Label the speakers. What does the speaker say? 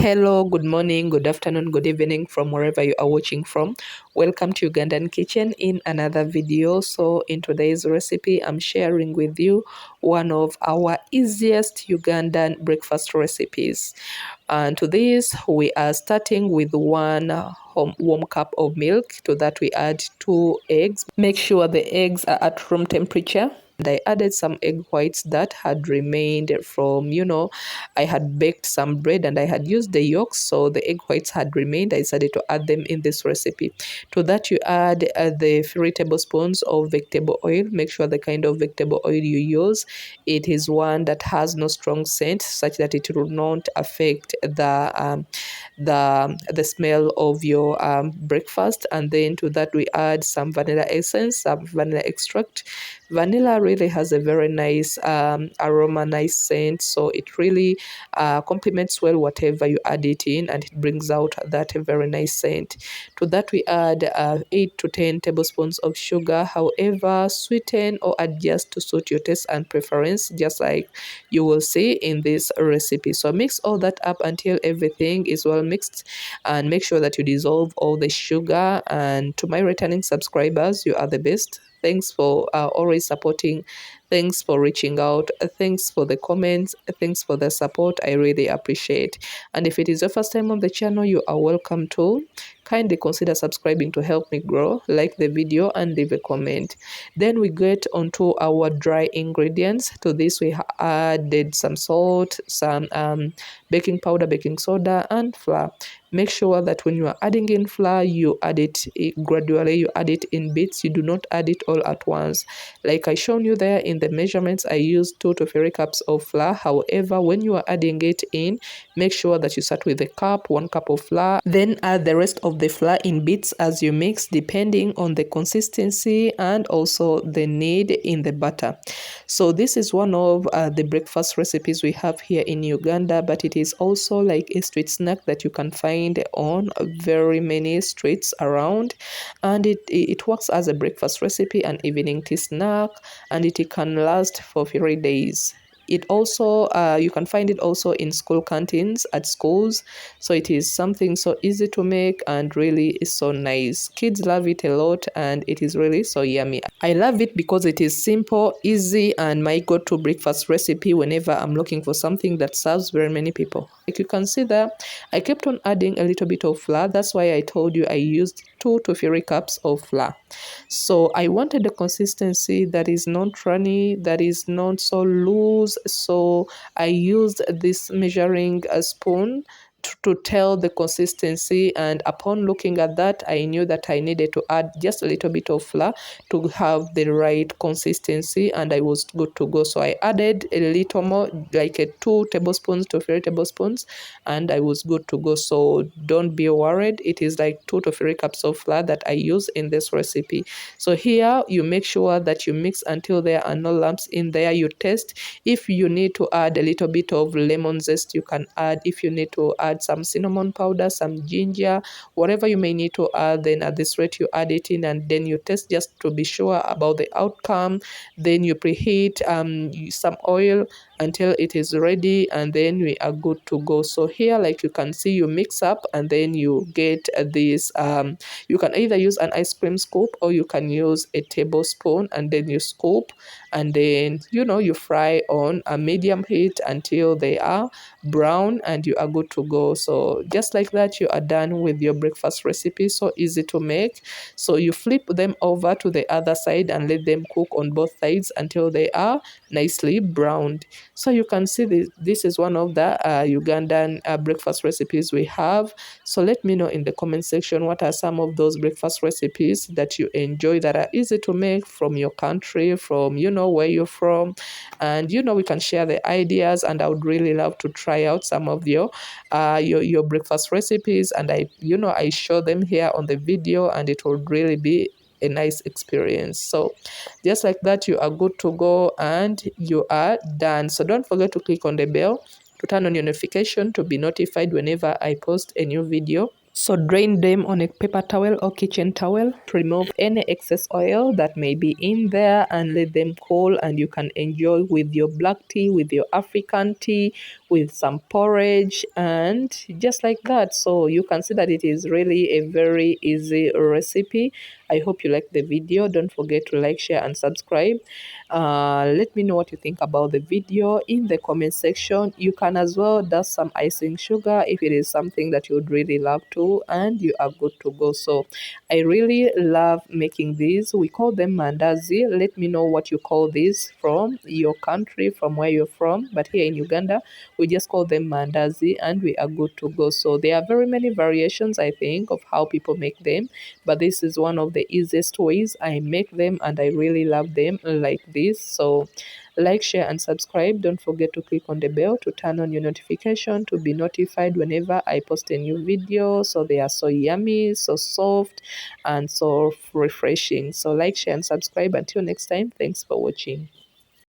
Speaker 1: Hello, good morning, good afternoon, good evening from wherever you are watching from. Welcome to Ugandan Kitchen in another video. So in today's recipe, I'm sharing with you one of our easiest Ugandan breakfast recipes. And to this, we are starting with one warm cup of milk. To that, we add 2 eggs. Make sure the eggs are at room temperature. And I added some egg whites that had remained from, I had baked some bread and I had used the yolks, so the egg whites had remained. I decided to add them in this recipe. To that, you add the 3 tablespoons of vegetable oil. Make sure the kind of vegetable oil you use, it is one that has no strong scent, such that it will not affect the smell of your breakfast. And then to that, we add some vanilla essence, some vanilla extract. Vanilla really has a very nice aroma, nice scent, so it really complements well whatever you add it in, and it brings out that very nice scent. To that, we add 8 to 10 tablespoons of sugar. However, sweeten or adjust to suit your taste and preference, just like you will see in this recipe. So mix all that up until everything is well mixed, and make sure that you dissolve all the sugar. And to my returning subscribers, you are the best. Thanks for always supporting. Thanks for reaching out. Thanks for the comments. Thanks for the support. I really appreciate. And if it is your first time on the channel, you are welcome to. Kindly consider subscribing to help me grow. Like the video and leave a comment. Then we get onto our dry ingredients. To this, we added some salt, some baking powder, baking soda, and flour. Make sure that when you are adding in flour, you add it gradually, you add it in bits. You do not add it all at once. Like I shown you there in the measurements, I used 2 to 3 cups of flour. However, when you are adding it in, make sure that you start with a cup, 1 cup of flour, then add the rest of the flour in bits as you mix, depending on the consistency and also the need in the batter. So this is one of the breakfast recipes we have here in Uganda, but it is also like a street snack that you can find on very many streets around, and it works as a breakfast recipe, an evening tea snack, and it can last for 3 days. It also you can find it also in school canteens at schools, so it is something so easy to make and really is so nice. Kids love it a lot, and it is really so yummy. I love it because it is simple, easy, and my go-to breakfast recipe whenever I'm looking for something that serves very many people. Like you can see there, I kept on adding a little bit of flour. That's why I told you I used 2 to 3 cups of flour. So I wanted a consistency that is not runny, that is not so loose. So I used this measuring spoon to tell the consistency, and upon looking at that, I knew that I needed to add just a little bit of flour to have the right consistency, and I was good to go. So I added a little more, like 2 tablespoons to 3 tablespoons, and I was good to go. So don't be worried, it is like 2 to 3 cups of flour that I use in this recipe. So here you make sure that you mix until there are no lumps in there. You taste. If you need to add a little bit of lemon zest, you can add. If you need to add some cinnamon powder, some ginger, whatever you may need to add, then at this rate you add it in, and then you taste just to be sure about the outcome. Then you preheat some oil until it is ready, and then we are good to go. So here, like you can see, you mix up, and then you get this you can either use an ice cream scoop or you can use a tablespoon, and then you scoop, and then you fry on a medium heat until they are brown, and you are good to go. So just like that, you are done with your breakfast recipe. So easy to make. So you flip them over to the other side and let them cook on both sides until they are nicely browned. So you can see this is one of the Ugandan breakfast recipes we have. So let me know in the comment section what are some of those breakfast recipes that you enjoy, that are easy to make, from your country, from where you're from, and we can share the ideas. And I would really love to try out some of your breakfast recipes, and I show them here on the video, and it would really be a nice experience. So just like that, you are good to go and you are done. So don't forget to click on the bell to turn on your notification to be notified whenever I post a new video. So drain them on a paper towel or kitchen towel to remove any excess oil that may be in there, and let them cool, and you can enjoy with your black tea, with your African tea, with some porridge, and just like that. So you can see that it is really a very easy recipe. I hope you like the video. Don't forget to like, share, and subscribe. Let me know what you think about the video in the comment section. You can as well dust some icing sugar if it is something that you would really love to, and you are good to go. So I really love making these. We call them mandazi. Let me know what you call these from your country, from where you're from. But here in Uganda, we just call them mandazi, and we are good to go. So there are very many variations, I think, of how people make them, but this is one of the easiest ways I make them, and I really love them like this. So like, share, and subscribe. Don't forget to click on the bell to turn on your notification to be notified whenever I post a new video. So they are so yummy, so soft, and so refreshing. So like, share, and subscribe. Until next time, thanks for watching.